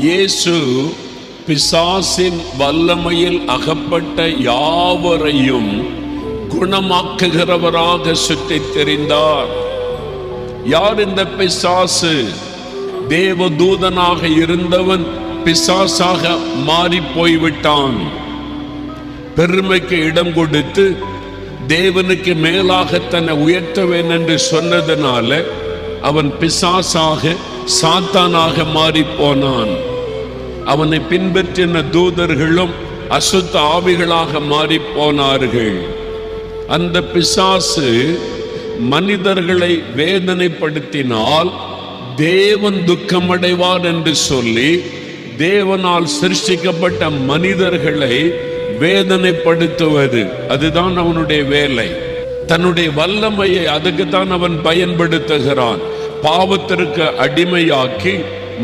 இயேசு பிசாசின் வல்லமையில் அகப்பட்ட யாவரையும் குணமாக்குகிறவராக சுற்றித் தெரிந்தார். யார் இந்த பிசாசு? தேவதூதனாக இருந்தவன் பிசாசாக மாறி போய்விட்டான். பெருமைக்கு இடம் கொடுத்து தேவனுக்கு மேலாக தன்னை உயர்த்தவேன் என்று சொன்னதனால அவன் பிசாசாக, சாத்தானாக மாறி போனான். அவனை பின்பற்றின தூதர்களும் அசுத்த ஆவிகளாக மாறி போனார்கள். அந்த பிசாசு மனிதர்களை வேதனைப்படுத்தினால் தேவன் துக்கமடைவார் என்று சொல்லி தேவனால் சிருஷ்டிக்கப்பட்ட மனிதர்களை வேதனைப்படுத்துவது, அதுதான் அவனுடைய வேலை. தன்னுடைய வல்லமையை அதுக்குத்தான் அவன் பயன்படுத்துகிறான். பாவத்திற்கு அடிமையாக்கி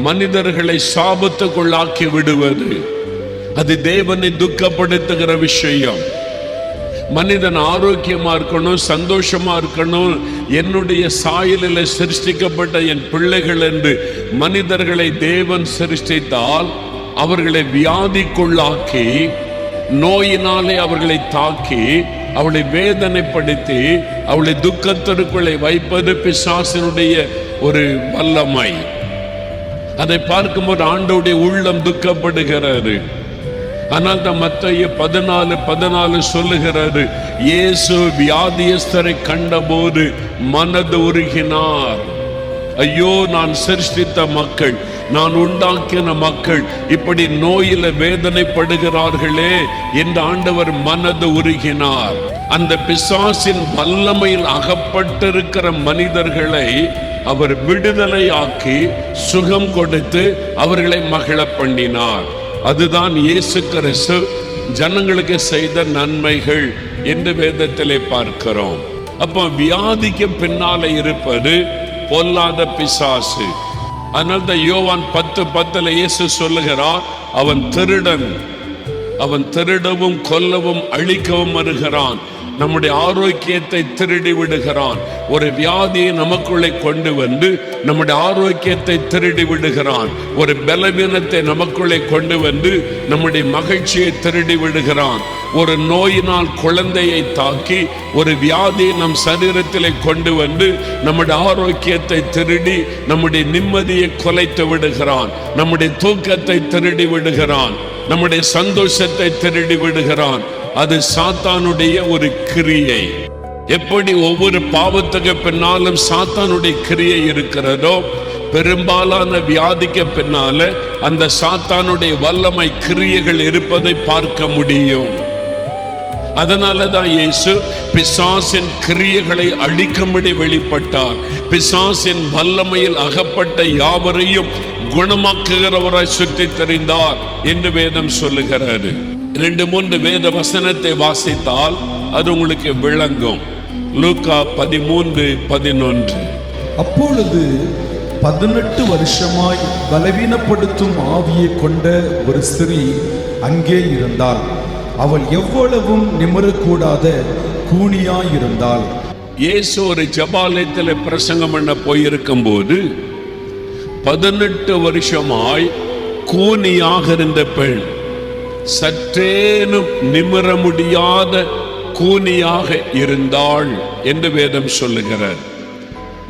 மனிதர்களை சாபத்துக்குள்ளாக்கி விடுவது, அது தேவனை துக்கப்படுத்துகிற விஷயம். மனிதன் ஆரோக்கியமா இருக்கணும், சந்தோஷமா இருக்கணும், என்னுடைய சாயலில் சிருஷ்டிக்கப்பட்ட என் பிள்ளைகள் என்று மனிதர்களை தேவன் சிருஷ்டித்தால் அவர்களை வியாதிக்குள்ளாக்கி நோயினாலே அவர்களை தாக்கி அவளை வேதனைப்படுத்தி அவளை துக்கத்திற்குள்ளே வைப்பது பிசாசினுடைய ஒரு வல்லமை. அதை பார்க்கும்போது ஆண்டவருடைய உள்ளம் துக்கப்படுகிறது. ஆனால் தான் மத்தேயு 14:14 சொல்லுகிறது, இயேசு வியாதியஸ்தரை கண்டபோது மனது உருகினார். ஐயோ, நான் சிருஷ்டித்த மக்கள், நான் உண்டாக்கின மக்கள் இப்படி நோயில வேதனைப்படுகிறார்களே என்று ஆண்டவர் மனது உருகினார். அந்த பிசாசின் வல்லமையில் அகப்பட்டிருக்கிற மனிதர்களை அவர் விடுதலையாக்கி சுகம் கொடுத்து அவர்களை மகிழ பண்ணினார். அதுதான் இயேசு கிறிஸ்து ஜனங்களுக்கு செய்த நன்மைகள் என்று வேதத்திலே பார்க்கிறோம். அப்போ வியாதிக்கு பின்னால இருப்பது பொல்லாத பிசாசு. அதனால தான் யோவான் 10:10 இயேசு சொல்லுகிறார், அவன் திருடன், அவன் திருடவும் கொல்லவும் அழிக்கவும் வருகிறான். நம்முடைய ஆரோக்கியத்தை திருடி விடுகிறான். ஒரு வியாதியை நமக்குள்ளே கொண்டு வந்து நம்முடைய ஆரோக்கியத்தை திருடி விடுகிறான். ஒரு பலவீனத்தை நமக்குள்ளே கொண்டு வந்து நம்முடைய மகிழ்ச்சியை திருடி விடுகிறான். ஒரு நோயினால் குழந்தையை தாக்கி ஒரு வியாதியை நம் சரீரத்திலே கொண்டு வந்து நம்முடைய ஆரோக்கியத்தை திருடி நம்முடைய நிம்மதியை கொலைத்து விடுகிறான். நம்முடைய தூக்கத்தை திருடி விடுகிறான். நம்முடைய சந்தோஷத்தை திருடி விடுகிறான். அது சாத்தானுடைய ஒரு கிரியை. எப்படி ஒவ்வொரு பாவத்துக்கு பின்னாலும் சாத்தானுடைய கிரியை இருக்கிறதோ, பெரும்பாலான வியாதிக்கு பின்னால அந்த சாத்தானுடைய வல்லமை கிரியைகள் இருப்பதை பார்க்க முடியும். அதனாலதான் இயேசு பிசாசின் கிரியைகளை அழிக்கும்படி வெளிப்பட்டார். பிசாசின் வல்லமையில் அகப்பட்ட யாவரையும் குணமாக்குகிறவராய் சுற்றி தெரிந்தார் என்று வேதம் சொல்லுகிறது. 2-3 வேத வசனத்தை வாசித்தால் அது உங்களுக்கு விளங்கும். லூக்கா 13:11. அப்பொழுது 18 வருஷமாய் பலவீனப்படுத்தும் ஆவியை கொண்ட ஒரு ஸ்திரீ அங்கே இருந்தாள். அவள் எவ்வளவும் நிமிரக்கூடாத கூனியாயிருந்தாள். இயேசு ஒரு ஜபாலயத்தில் பிரசங்கம் பண்ண போயிருக்கும் போது 18 வருஷமாய் கூனியாக இருந்த பெண், சற்றேனும் நிமிர முடியாத கூனியாக இருந்தாள் என்று வேதம் சொல்லுகிறார்.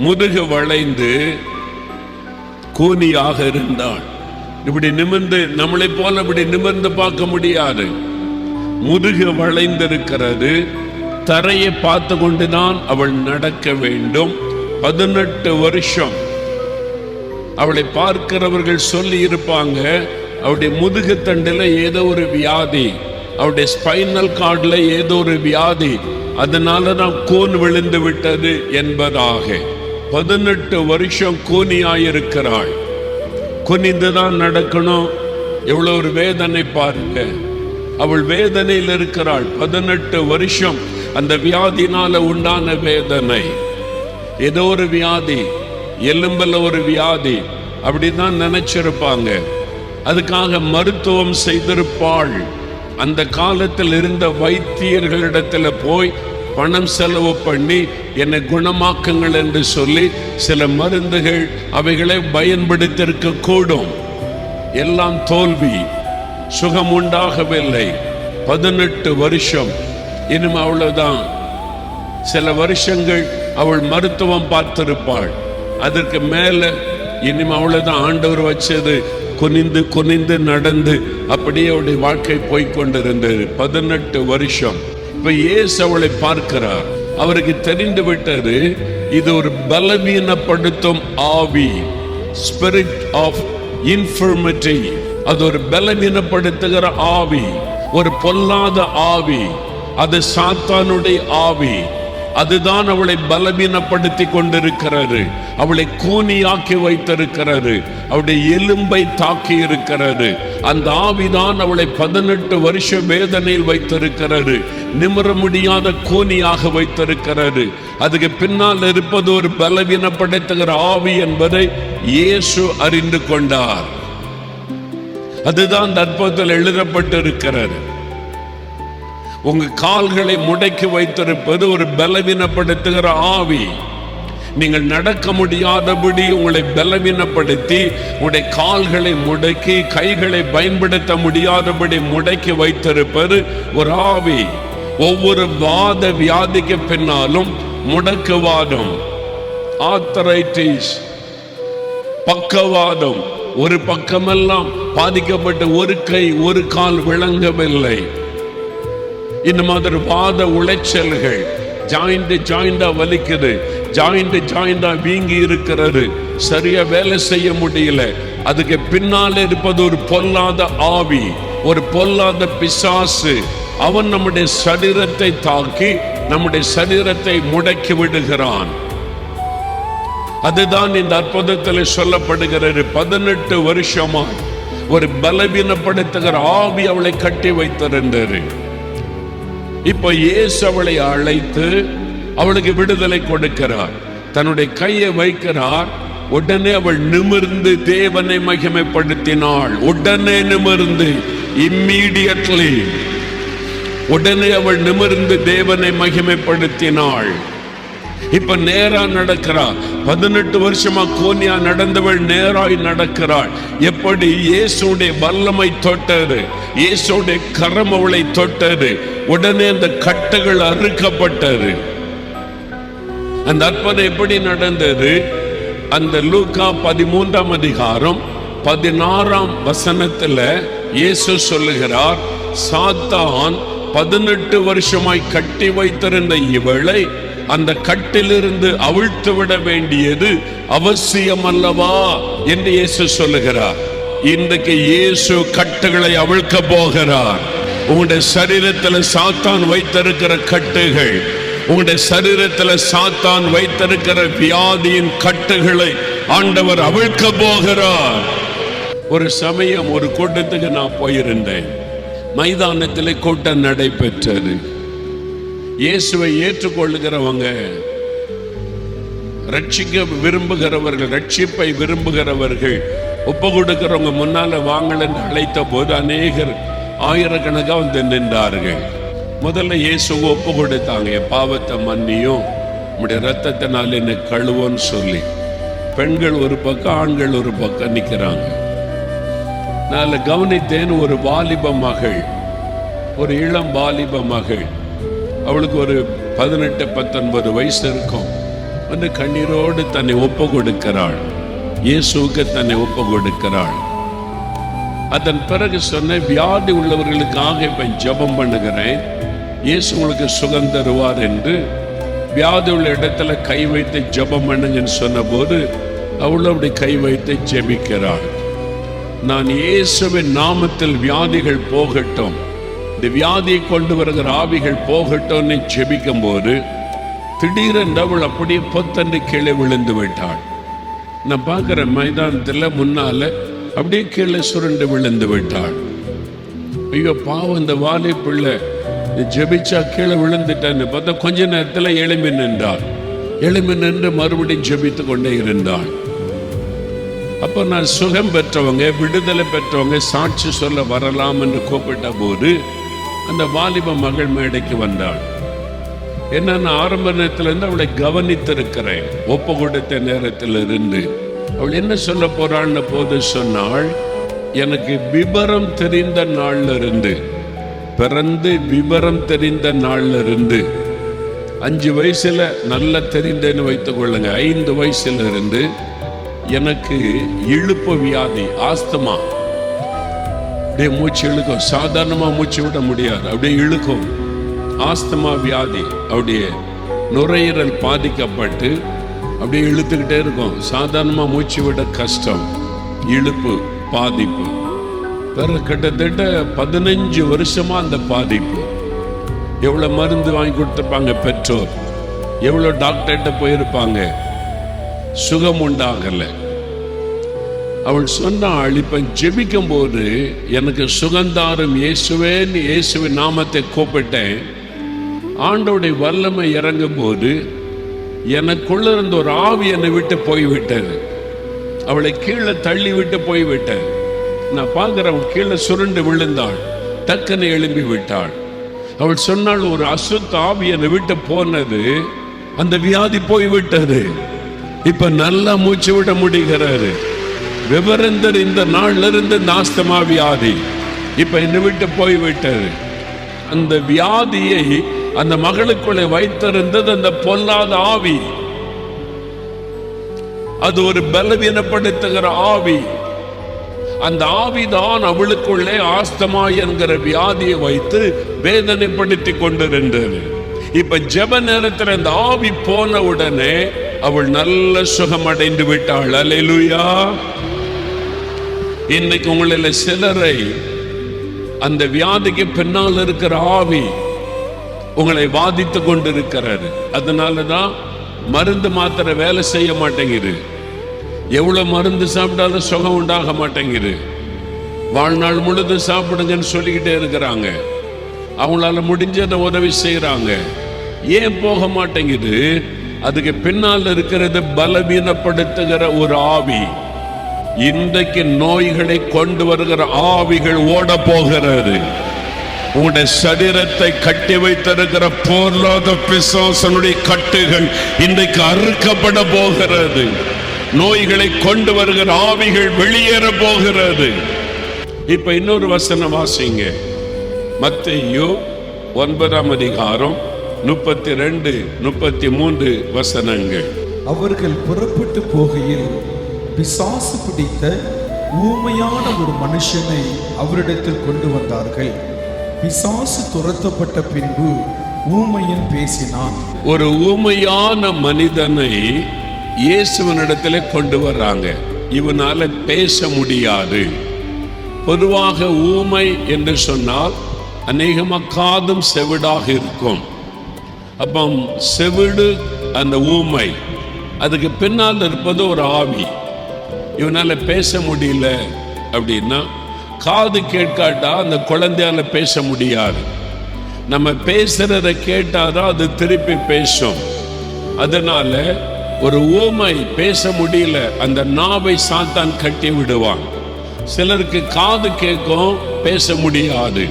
முதுகு வளைந்து கூனியாக இருந்தாள். இப்படி நிமிர்ந்து, நம்மளை போல இப்படி நிமிர்ந்து பார்க்க முடியாது. முதுகு வளைந்திருக்கிறது. தரையை பார்த்து கொண்டுதான் அவள் நடக்க வேண்டும். 18 வருஷம் அவளை பார்க்கிறவர்கள் சொல்லி இருப்பாங்க, அவருடைய முதுகு தண்டில் ஏதோ ஒரு வியாதி, அவருடைய ஸ்பைனல் கார்டில் ஏதோ ஒரு வியாதி, அதனால தான் கூன் விழுந்து விட்டது என்பதாக. 18 வருஷம் கூனியாயிருக்கிறாள். குனிந்துதான் நடக்கணும். எவ்வளவு ஒரு வேதனை பாருங்க. அவள் வேதனையில் இருக்கிறாள். 18 வருஷம் அந்த வியாதினால உண்டான வேதனை. ஏதோ ஒரு வியாதி, எலும்புல ஒரு வியாதி, அப்படிதான் நினைச்சிருப்பாங்க. அதுக்காக மருத்துவம் செய்திருப்பாள். அந்த காலத்தில் இருந்த வைத்தியர்களிடத்துல போய் பணம் செலவு பண்ணி என்னை குணமாக்குங்கள் என்று சொல்லி சில மருந்துகள் அவைகளை பயன்படுத்தியிருக்க கூடும். எல்லாம் தோல்வி, சுகம் உண்டாகவில்லை. 18 வருஷம். இனிமே அவ்வளவுதான். சில வருஷங்கள் அவள் மருத்துவம் பார்த்திருப்பாள். அதற்கு மேல இனிமே அவ்வளவுதான். ஆண்டவர் வச்சது குனிந்து குனிந்து நடந்து அப்படியே அவளுடைய வாழ்க்கை போய்கொண்டிருந்தது. 18 வருஷம். இப்ப இயேசு அவளை பார்க்கிறார். அவருக்கு தெரிந்து விட்டது, இது ஒரு பலவீனப்படுத்தும் ஆவி, ஸ்பிரிட் ஆஃப் இன்ஃபர்மிட்டி. அது ஒரு பலவீனப்படுத்துகிற ஆவி, ஒரு பொல்லாத ஆவி, அது சாத்தானுடைய ஆவி. அதுதான் அவளை பலவீனப்படுத்தி கொண்டிருக்கிறது, அவளை கூனியாக்கி வைத்திருக்கிறது, அவளுடைய எலும்பை தாக்கி இருக்கிறது. அந்த ஆவிதான் அவளை 18 வருஷ வேதனையில் வைத்திருக்கிறது, நிமிர முடியாத கூனியாக வைத்திருக்கிறது. அதுக்கு பின்னால் இருப்பது ஒரு பலவீனப்படுத்துகிற ஆவி என்பதை இயேசு அறிந்து கொண்டார். அதுதான் அந்த அற்புதத்தில் எழுதப்பட்டிருக்கிறது. உங்க கால்களை முடக்கி வைத்திருப்பது ஒரு பலவீனப்படுத்துகிற ஆவி. நீங்கள் நடக்க முடியாதபடி உங்களை பலவீனப்படுத்தி, உங்களுடைய கால்களை முடக்கி, கைகளை பயன்படுத்த முடியாதபடி முடக்கி வைத்திருப்பது ஒரு ஆவி. ஒவ்வொரு வாத வியாதிக்கு பின்னாலும் முடக்குவாதம், ஆர்த்தரைட்டிஸ், பக்கவாதம். ஒரு பக்கமெல்லாம் பாதிக்கப்பட்ட ஒரு கை ஒரு கால் விளங்கவில்லை. இந்த மாதிரி வாத உளைச்சல்கள், ஜாயிண்டா வலிக்குது, ஜாயிண்டா வீங்கி இருக்கிறது, சரியா வேலை செய்ய முடியல. அதுக்கு பின்னால இருப்பது ஒரு பொல்லாத ஆவி, ஒரு பொல்லாத பிசாசு. அவன் நம்முடைய சரீரத்தை தாக்கி நம்முடைய சரீரத்தை முடக்கி விடுகிறான். அதுதான் இந்த அற்புதத்தில் சொல்லப்படுகிறது. 18 வருஷமாய் ஒரு பலவீனப்படுத்துகிற ஆவி அவளை கட்டி வைத்திருந்தது. இப்ப இயேசு அவளை அழைத்து அவளுக்கு விடுதலை கொடுக்கிறார். தன்னுடைய கையை வைக்கிறார். உடனே அவள் நிமிர்ந்து தேவனை மகிமைப்படுத்தினாள். உடனே நிமிர்ந்து, இம்மீடியட்லி உடனே அவள் நிமிர்ந்து தேவனை மகிமைப்படுத்தினாள். இப்ப நேரா நடக்கிறாள். 18 வருஷமா கோனியா நடந்தவள் நேராய் நடக்கிறாள். எப்படி? இயேசுடைய வல்லமை தொட்டது, இயேசுடைய கரம் அவளை தொட்டது. உடனே அந்த கட்டுகள் அறுக்கப்பட்டது. அந்த அற்புதம் எப்படி நடந்தது? அந்த லூக்கா 13ஆம் அதிகாரம் 16ஆம் வசனத்துல இயேசு சொல்லுகிறார், சாத்தான் 18 வருஷமாய் கட்டி வைத்திருந்த இவளை அந்த கட்டிலிருந்து அவிழ்த்து விட வேண்டியது அவசியம் அல்லவா என்று இயேசு சொல்லுகிறார். இன்றைக்கு இயேசு கட்டுகளை அவிழ்க்க போகிறார். உங்களுடைய சரீரத்தில் சாத்தான் வைத்திருக்கிற கட்டுகள், உங்களுடைய சரீரத்தில் சாத்தான் வைத்திருக்கிற வியாதியின் கட்டுகளை ஆண்டவர் அவிழ்க்க போகிறார். ஒரு சமயம் ஒரு கூட்டத்துக்கு நான் போயிருந்தேன். மைதானத்தில் கூட்டம் நடைபெற்றது. இயேசுவை ஏற்றுக்கொள்ளுகிறவங்க, ரட்சிக்க விரும்புகிறவர்கள், ரட்சிப்பை விரும்புகிறவர்கள், ஒப்பு கொடுக்கிறவங்க முன்னால வாங்கலன்னு அழைத்த போது அநேகர் ஆயிரக்கணக்காக வந்து நின்றார்கள். முதல்ல இயேசுவை ஒப்பு கொடுத்தாங்க. என் பாவத்தை மன்னியும், உடைய ரத்தத்தினால் என்னை கழுவோன்னு சொல்லி. பெண்கள் ஒரு பக்கம், ஆண்கள் ஒரு பக்கம் நிற்கிறாங்க. நான் கவனித்தேன். ஒரு வாலிப மகள், ஒரு இளம் வாலிப மகள், அவளுக்கு ஒரு 18-19 வயசு இருக்கும். வந்து கண்ணீரோடு தன்னை ஒப்பு கொடுக்கிறாள். இயேசுவுக்கு தன்னை ஒப்பு கொடுக்கிறாள். அதன் பிறகு சொன்ன, வியாதி உள்ளவர்களுக்காக இப்ப ஜெபம் பண்ணுகிறேன், இயேசு உங்களுக்கு சுகம் தருவார் என்று. வியாதி உள்ள இடத்துல கை வைத்து ஜெபம் பண்ணுங்கன்னு சொன்ன போது அவளும் அப்படி கை வைத்து ஜெபிக்கிறாள். நான் இயேசுவின் நாமத்தில் வியாதிகள் போகட்டும், இந்த வியாதியை கொண்டு வருகிற ஆவிகள் போகட்டும்னு ஜெபிக்கும் போது திடீரென்று அவள் அப்படியே பொத்தண்டு கீழே விழுந்து விட்டாள். நான் பார்க்கிற மைதானத்தில் முன்னால அப்படியே கீழே சுருண்டு விழுந்து விட்டாள். ஐயோ பாவம், இந்த வாலி பிள்ளை ஜெபிச்சா கீழே விழுந்துட்டான்னு பார்த்தா கொஞ்ச நேரத்தில் எழும்பி நின்றாள். எழும்பி நின்று மறுபடியும் ஜெபித்து கொண்டே இருந்தாள். அப்போ நான் சுகம் பெற்றவங்க, விடுதலை பெற்றவங்க சாட்சி சொல்ல வரலாம் என்று கூப்பிட்ட போது அந்த வாலிப மகள் மேடைக்கு வந்தாள். என்ன, நான் ஆரம்ப நேரத்திலிருந்து அவளை கவனித்திருக்கிறேன். ஒப்பு கொடுத்த நேரத்தில் இருந்து அவள் என்ன சொல்ல போறாள்னு போது சொன்னாள், எனக்கு விபரம் தெரிந்த நாள்ல இருந்து, பிறந்து விபரம் தெரிந்த நாள்ல இருந்து, 5 வயசுல நல்லா தெரிந்தேன்னு வைத்துக் கொள்ளுங்க, 5 வயசுல இருந்து எனக்கு இழுப்பு வியாதி, ஆஸ்துமா. அப்படியே மூச்சு இழுக்கும், சாதாரணமா மூச்சு விட முடியாது, அப்படியே இழுக்கும். ஆஸ்துமா வியாதி, அப்படியே நுரையீரல் பாதிக்கப்பட்டு அப்படியே இழுத்துக்கிட்டே இருக்கும். சாதாரணமா மூச்சு விட கஷ்டம், இழுப்பு பாதிப்பு. வேற கிட்டத்தட்ட 15 வருஷமா அந்த பாதிப்பு. எவ்வளவு மருந்து வாங்கி கொடுத்துருப்பாங்க பெற்றோர், எவ்வளவு டாக்டர்கிட்ட போயிருப்பாங்க, சுகம் உண்டாகல. அவள் சொன்னாள், இப்ப ஜெபிக்கும் போது எனக்கு சுகந்தாரும் இயேசுவேன்னு இயேசுவின் நாமத்தை கூப்பிட்டேன். ஆண்டோடைய வல்லமை இறங்கும் போது எனக்குள்ள இருந்த ஒரு ஆவி என்னை விட்டு போய்விட்டது. அவளை கீழே தள்ளி விட்டு போய்விட்டது. நான் பார்க்கிறேன், கீழே சுருண்டு விழுந்தாள், டக்குன்னு எழும்பி விட்டாள். அவள் சொன்னாள், ஒரு அசுத்த ஆவி என்னை விட்டு போனது, அந்த வியாதி போய்விட்டது, இப்ப நல்லா மூச்சு விட முடிகிறது. விவரந்தர் இந்த நாள்ல இருந்து ஆஸ்துமா வியாதி இப்ப என்னை விட்டு போய்விட்டது. அந்த வியாதியை அந்த மகளுக்குள்ளே வைத்திருந்தது அந்த பொல்லாத ஆவி. அது ஒரு பலவீனப்படுத்துகிற ஆவி. அந்த ஆவிதான் அவளுக்குள்ளே ஆஸ்துமா என்கிற வியாதியை வைத்து வேதனைப்படுத்தி கொண்டிருந்தது. இப்ப ஜெப நேரத்தில் அந்த ஆவி போன உடனே அவள் நல்ல சுகம் அடைந்து விட்டாள். அல்லேலூயா. இன்னைக்கு உங்களில் சிலரை அந்த வியாதிக்கு பின்னால் இருக்கிற ஆவி உங்களை வாதித்து கொண்டிருக்கிறது. அதனாலதான் மருந்து மாத்திரை வேலை செய்ய மாட்டேங்குது. எவ்வளவு மருந்து சாப்பிட்டாலும் சுகம் உண்டாக மாட்டேங்குது. வாழ்நாள் முழுதும் சாப்பிடுங்கன்னு சொல்லிக்கிட்டே இருக்கிறாங்க. அவங்களால முடிஞ்சதை உதவி செய்யறாங்க. ஏன் போக மாட்டேங்குது? அதுக்கு பின்னால் இருக்கிறது பலவீனப்படுத்துகிற ஒரு ஆவி. இன்றைக்கு நோய்களை கொண்டு வருகிற ஆவிகள் ஓட போகிறது. உங்களுடைய சரீரத்தை கட்டி வைத்திருக்கிற பொருளாத பிசாசனுடைய கட்டுகள் இன்றைக்கு அறுக்கப்பட போகிறது. நோய்களை கொண்டு வருகிற ஆவிகள் வெளியேற போகிறது. இப்ப இன்னொரு வசனம் வாசிங்க. மத்தேயு 9ஆம் அதிகாரம் 32, 33 வசனங்கள். அவர்கள் புறப்பட்டு போகையில் பிசாசு பிடித்த ஊமையான ஒரு மனுஷனை அவரிடத்தில் கொண்டு வந்தார்கள். பிசாசு துரத்தப்பட்ட பின்பு ஊமையன் பேசினான். ஒரு ஊமையான மனிதனை இயேசுவினிடத்திலே கொண்டு வர்றாங்க. இவனால பேச முடியாது. பொதுவாக ஊமை என்று சொன்னால் அநேகமாக காதும் செவிடாக இருக்கும். அப்போ செவிடு அந்த ஊமை, அதுக்கு பின்னால் இருப்பது ஒரு ஆவி. இவனால பேச முடியல அப்படின்னா, காது கேட்காட்டா அந்த குழந்தையால பேச முடியாது. நம்ம பேசுறத கேட்டாதான் அது திருப்பி பேசும். அதனால ஒரு ஊமை பேச முடியல, அந்த நாவை சாத்தான் கட்டி விடுவான். சிலருக்கு காது கேட்கும், பேச முடியாது.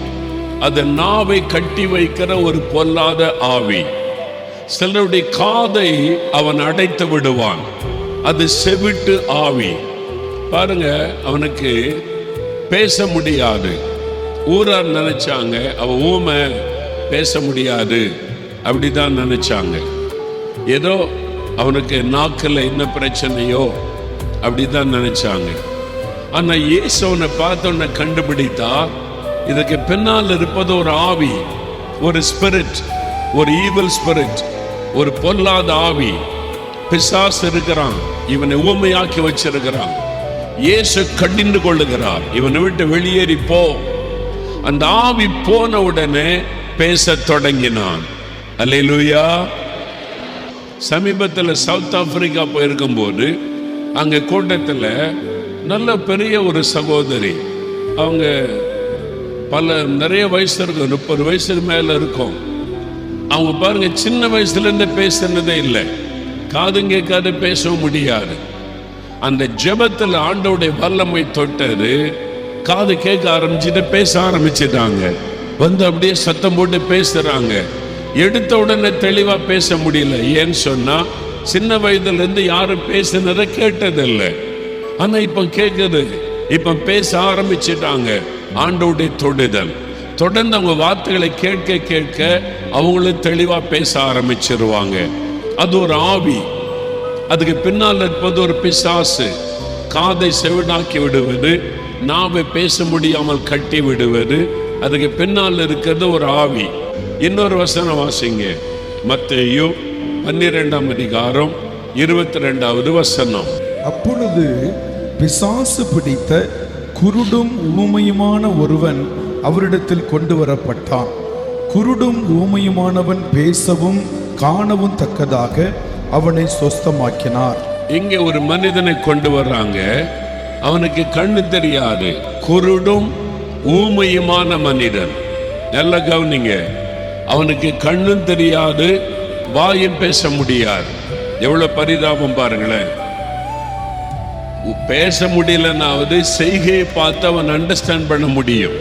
அது நாவை கட்டி வைக்கிற ஒரு பொல்லாத ஆவி. சிலருடைய காதை அவன் அடைத்து விடுவான். அது செவிட்டு ஆவி. பாருங்க, அவனுக்கு பேச முடியாது. ஊரார் நினைச்சாங்க அவன் ஊமை, பேச முடியாது அப்படிதான் நினைச்சாங்க. ஏதோ அவனுக்கு நாக்கில் என்ன பிரச்சனையோ அப்படிதான் நினைச்சாங்க. ஆனா இயேசு அவனை பார்த்தவனை கண்டுபிடித்தா, இதுக்கு பின்னால் இருப்பது ஒரு ஆவி, ஒரு ஸ்பிரிட், ஒரு ஈவில் ஸ்பிரிட், ஒரு பொல்லாத ஆவி. பிசாசு இருக்கிறான், இவனை ஊமையாக்கி வச்சிருக்கிறான். இயேசு கடிந்து கொள்ளுகிறார், இவனை விட்டு வெளியேறி போ. அந்த ஆவி போன உடனே பேசத் தொடங்கினான். அல்லேலூயா. சமீபத்தில் சவுத் ஆப்பிரிக்கா போயிருக்கும் போது அங்க கூட்டத்தில் நல்ல பெரிய ஒரு சகோதரி, அவங்க நிறைய வயசு இருக்கும், 30 வயசுக்கு மேல இருக்கும். அவங்க பாருங்க, சின்ன வயசுல இருந்து பேசுனதே இல்லை, காதும் கேட்காது, பேசவும் முடியாது. அந்த ஜெபத்தில் ஆண்டவருடைய வல்லமை தொட்டது. காது கேட்க ஆரம்பிச்சுட்டு பேச ஆரம்பிச்சிட்டாங்க. வந்து அப்படியே சத்தம் போட்டு பேசுறாங்க. எடுத்த உடனே தெளிவா பேச முடியல. ஏன்னு சொன்னா, சின்ன வயதுல இருந்து யாரும் பேசுனதை கேட்டதில்லை. ஆனா இப்ப கேட்குது. இப்ப பேச ஆரம்பிச்சிட்டாங்க. ஆண்டவருடைய தொடுதல் தொடர்ந்து அவங்க வார்த்தைகளை கேட்க கேட்க அவங்களும் தெளிவா பேச ஆரம்பிச்சிருவாங்க. அது ஒரு ஆவி. அதுக்கு பின்னால் இருப்பது ஒரு பிசாசு. காதை செவிடாக்கி விடுவது, நாவை பேச முடியாமல் கட்டி விடுவது. அதுக்கு பின்னால் இருக்கிறது ஒரு ஆவி. இன்னொரு வசனம் வாசிங்க, மத்தேயு 12ஆம் அதிகாரம் 22வது வசனம். அப்பொழுது பிசாசு பிடித்த குருடும் ஊமையுமான ஒருவன் அவரிடத்தில் கொண்டு வரப்பட்டான். குருடும் ஊமையுமானவன் பேசவும் காணவும் தக்கதாக அவனை சொஸ்தமாக்கினார். இங்கே ஒரு மனிதனை கொண்டு வர்றாங்க. அவனுக்கு கண்ணு தெரியாது, குருடும் ஊமையுமான மனிதன். நல்ல கவனிங்க, அவனுக்கு கண்ணும் தெரியாது, வாயும் பேச முடியாது. எவ்வளவு பரிதாபம் பாருங்களேன். பேச முடியலனாவது செய்கையை பார்த்து அவன் அண்டர்ஸ்டாண்ட் பண்ண முடியும்.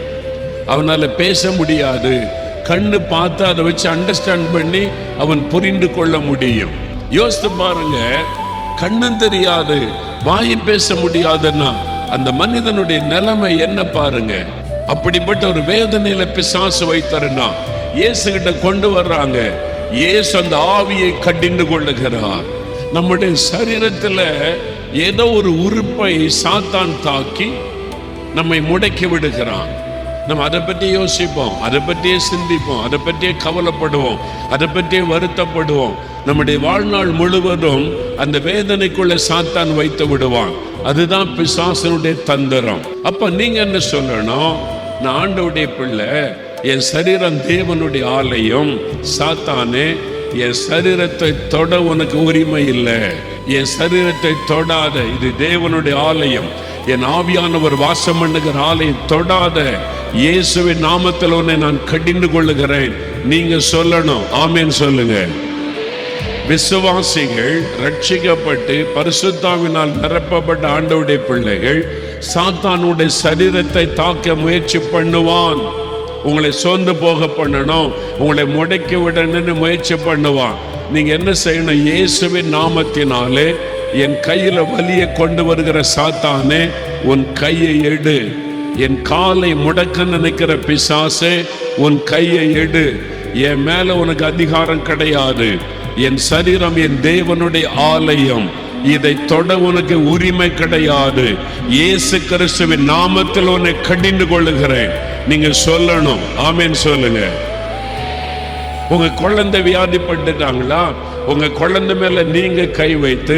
அவனால பேச முடியாது, கண்ணு பார்த்து அதை வச்சு அண்டர்ஸ்டாண்ட் பண்ணி அவன் புரிந்து கொள்ள முடியும். யோசித்து பாருங்க, கண்ணும் தெரியாது, வாயும் பேச முடியாதுன்னா அந்த மனிதனுடைய நிலைமை என்ன பாருங்க. அப்படிப்பட்ட ஒரு வேதனையில பிசாசு வைத்தாருன்னா இயேசு கிட்ட கொண்டு வர்றாங்க. இயேசு அந்த ஆவியை கடிந்து கொள்ளுகிறார். நம்முடைய சரீரத்துல ஏதோ ஒரு உறுப்பை சாத்தான் தாக்கி நம்மை முடக்கி விடுகிறான். நம்ம அதை பற்றி யோசிப்போம், அதை பற்றியே சிந்திப்போம், அதை பற்றியே கவலைப்படுவோம், அதை பற்றியே வருத்தப்படுவோம். நம்முடைய வாழ்நாள் முழுவதும் அந்த வேதனைக்குள்ள சாத்தான் வைத்து விடுவான். அதுதான் பிசாசனுடைய தந்திரம். அப்ப நீங்க என்ன சொல்லணும்? நான் ஆண்டவருடைய பிள்ளை, என் சரீரம் தேவனுடைய ஆலயம். சாத்தானே, என் சரீரத்தை தொட உனக்கு உரிமை இல்லை. என் சரீரத்தை தொடாத, இது தேவனுடைய ஆலயம், என் ஆவியானவர் வாசம் பண்ணுகிற ஆலயம், தொடாத. இயேசுவின் நாமத்தில் உன்னை நான் கடிந்து கொள்ளுகிறேன். நீங்க சொல்லணும், ஆமென் சொல்லுங்க. விசுவாசிகள் ரட்சிக்கப்பட்டு பரிசுத்தாவினால் நிரப்பப்பட்ட ஆண்டவருடைய பிள்ளைகள் சாத்தானுடைய சரீரத்தை தாக்க முயற்சி பண்ணுவான். உங்களை சோர்ந்து போக பண்ணணும், உங்களை முடக்கி விடணும்னு முயற்சி பண்ணுவான். நீங்க என்ன செய்யணும்? இயேசுவின் நாமத்தினாலே என் கையில வலியை கொண்டு வருகிற சாத்தானே, உன் கையை எடு. என் காலை முடக்க நினைக்கிற பிசாசே, உன் கையை எடு. என் மேல உனக்கு அதிகாரம் கிடையாது. என் சரீரம் என் தேவனுடைய ஆலயம், இதை தொட உனக்கு உரிமை கிடையாது. இயேசு கிறிஸ்துவின் நாமத்தில் உன்னை கடிந்து கொள்ளுகிறேன். நீங்க சொல்லணும், ஆமென் சொல்லுங்க. உங்க குழந்தை வியாதிப்பட்டுட்டாங்களா? உங்க குழந்தை மேல நீங்க கை வைத்து,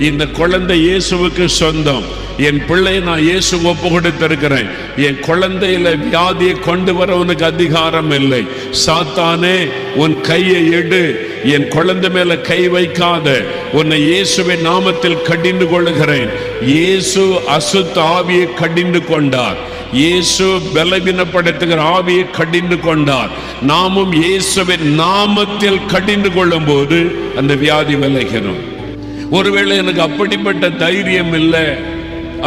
இந்த குழந்தை இயேசுவுக்கு சொந்தம், என் பிள்ளையை நான் இயேசு ஒப்பு கொடுத்திருக்கிறேன், என் குழந்தையில வியாதியை கொண்டு வர உனக்கு அதிகாரம் இல்லை. சாத்தானே, உன் கையை எடு. என் குழந்தை மேல கை வைக்காத. உன்னை இயேசுவின் நாமத்தில் கடிந்து கொள்ளுகிறேன். இயேசு அசுத்த ஆவியை கடிந்து கொண்டார். இயேசு பலவீனப்படுத்துகிற ஆவியை கடிந்து கொண்டார். நாமும் இயேசுவின் நாமத்தில் கடிந்து கொள்ளும் போது அந்த வியாதி விலகணும். ஒருவேளை எனக்கு அப்படிப்பட்ட தைரியம் இல்லை,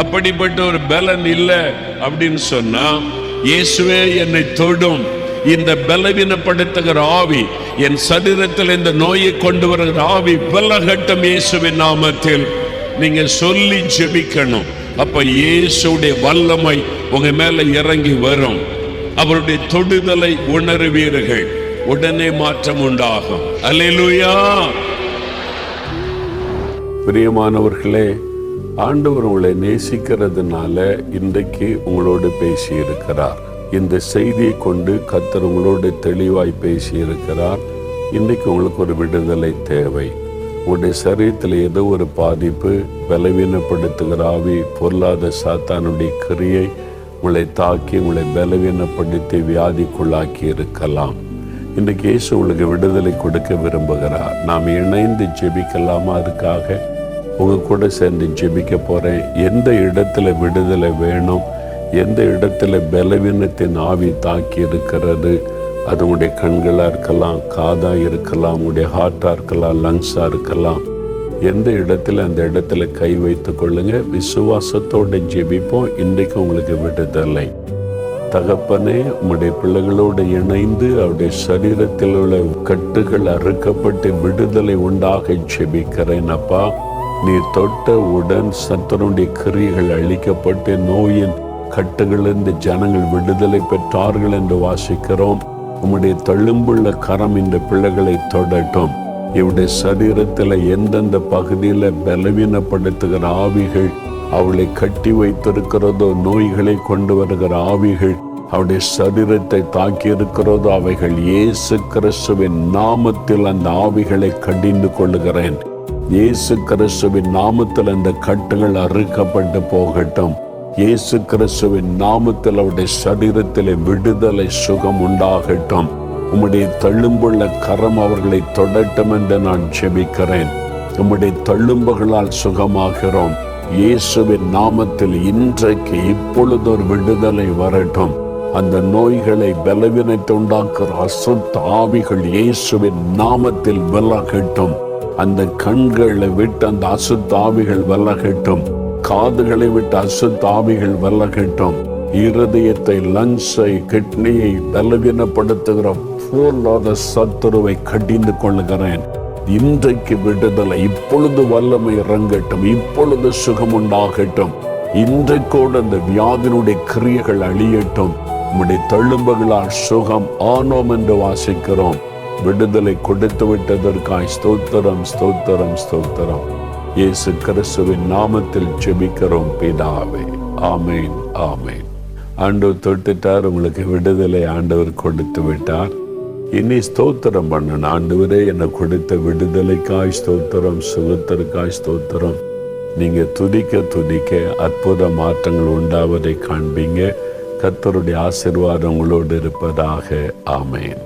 அப்படிப்பட்ட ஒரு பலன் இல்லை அப்படின்னு சொன்னா, இயேசுவே என்னை தொடும். இந்த பலவீனப்படுத்துகிற ஆவி, என் சரீரத்தில் இந்த நோயை கொண்டு வருகிற ஆவி விலகட்டும் இயேசுவின் நாமத்தில். நீங்க சொல்லி ஜெபிக்கணும். அப்ப இயேசுடைய வல்லமை உங்க மேல இறங்கி வரும். அவருடைய தொடுதலை உணர்வீர்கள். உடனே மாற்றம் உண்டாகும். அல்லேலூயா. பிரியமானவர்களே, ஆண்டவர் உங்களை நேசிக்கிறதுனால இன்றைக்கு உங்களோடு பேசி இருக்கிறார். இந்த செய்தியை கொண்டு கர்த்தர் உங்களோடு தெளிவாய் பேசி இருக்கிறார். இன்றைக்கு உங்களுக்கு ஒரு விடுதலை தேவை. உங்களுடைய சரீரத்தில் ஏதோ ஒரு பாதிப்பு, பலவீனப்படுத்துகிற ஆவி, பொருளாத சாத்தானுடைய கிரியை உங்களை தாக்கி உங்களை பலவீனப்படுத்தி வியாதிக்குள்ளாக்கி இருக்கலாம். இன்றைக்கு இயேசு உங்களுக்கு விடுதலை கொடுக்க விரும்புகிறார். நாம் இணைந்து ஜெபிக்கலாமா? அதுக்காக உங்க கூட சேர்ந்து ஜெபிக்க போறேன். எந்த இடத்துல விடுதலை வேணும், எந்த இடத்துல பலவீனத்தின் ஆவி தாக்கி இருக்கிறது, அது உங்களுடைய கண்களாக இருக்கலாம், காதாக இருக்கலாம், உங்களுடைய ஹார்ட்டாக இருக்கலாம், லங்ஸாக இருக்கலாம். எந்த இடத்துல அந்த இடத்துல கை வைத்து கொள்ளுங்க. விசுவாசத்தோடு ஜெபிப்போம். இன்றைக்கு உங்களுக்கு விடுதலை. தகப்பனே, உம்முடைய பிள்ளைகளோடு இணைந்து அவருடைய சரீரத்தில் உள்ள கட்டுகள் அறுக்கப்பட்டு விடுதலை உண்டாக ஜெபிக்கிறேன். அப்பா, நீர் தொட்ட உடன் சத்துருடைய கிரியைகள் அழிக்கப்பட்டு நோயின் கட்டுகளிலிருந்து ஜனங்கள் விடுதலை பெற்றார்கள் என்று வாசிக்கிறோம். உம்முடைய தழும்புள்ள கரம் இந்த பிள்ளைகளை தொடட்டும். இவருடைய சரீரத்தில் எந்தெந்த பகுதியில் பலவீனப்படுத்துகிற ஆவிகள் அவளை கட்டி வைத்திருக்கிறதோ, நோய்களை கொண்டு வருகிற ஆவிகள் அவருடைய சரீரத்தை தாக்கி இருக்கிறதோ, அவைகள் இயேசு கிறிஸ்துவின் நாமத்தில் அந்த ஆவிகளை கடிந்து கொள்ளுகிறேன். இயேசு கிறிஸ்துவின் நாமத்தில் அந்த கட்டுகள் அறுக்கப்பட்டு போகட்டும். இயேசு கிறிஸ்துவின் நாமத்தில் அவருடைய சரீரத்திலே விடுதலை சுகம் உண்டாகட்டும். உம்முடைய தழும்புள்ள கரம் அவர்களை தொடட்டும் என்று நான் ஜெபிக்கிறேன். உம்முடைய தழும்புகளால் சுகமாகிறோம். இயேசுவின் நாமத்தில் இன்றைக்கு இப்பொழுது ஒரு விடுதலை வரட்டும். அந்த நோய்களை பலவீனத்தை உண்டாக்குற அசுத்த ஆவிகள் இயேசுவின் நாமத்தில் விலகட்டும். அந்த கண்களை விட்டு அந்த அசுத்த ஆவிகள் விலகட்டும். காதுகளை விட்டு அசுத்த ஆவிகள் விலகட்டும். இருதயத்தை, லங்ஸை, கிட்னியை பலவீனப்படுத்துகிற பொருளாத சத்துருவை கடிந்து கொள்ளுகிறேன். இன்றைக்கு விடுதலை, இப்பொழுது வல்லமை இறங்கட்டும். இப்பொழுது சுகம் உண்டாகட்டும். இன்றைக்கோடு அந்த வியாதினுடைய கிரியைகள் அழியட்டும். உம்முடைய தழும்புகளால் சுகம் ஆனோம் என்று வாசிக்கிறோம். விடுதலை கொடுத்து விட்டதற்காய் ஸ்தோத்திரம், ஸ்தோத்திரம், ஸ்தோத்திரம். இயேசு கிறிஸ்துவின் நாமத்தில் ஜெபிக்கிறோம் பிதாவே. ஆமேன், ஆமேன். ஆண்டவர் தொட்டுட்டார். உங்களுக்கு விடுதலை ஆண்டவர் கொடுத்து விட்டார். இனி ஸ்தோத்திரம் பண்ணணும். ஆண்டவரே என்னை கொடுத்த விடுதலைக்காய் ஸ்தோத்திரம், சுகத்திற்காய் ஸ்தோத்திரம். நீங்க துதிக்க துதிக்க அற்புத மாற்றங்கள் உண்டாவதை காண்பீங்க. கர்த்தருடைய ஆசீர்வாதம் உங்களோடு இருப்பதாக. ஆமேன்.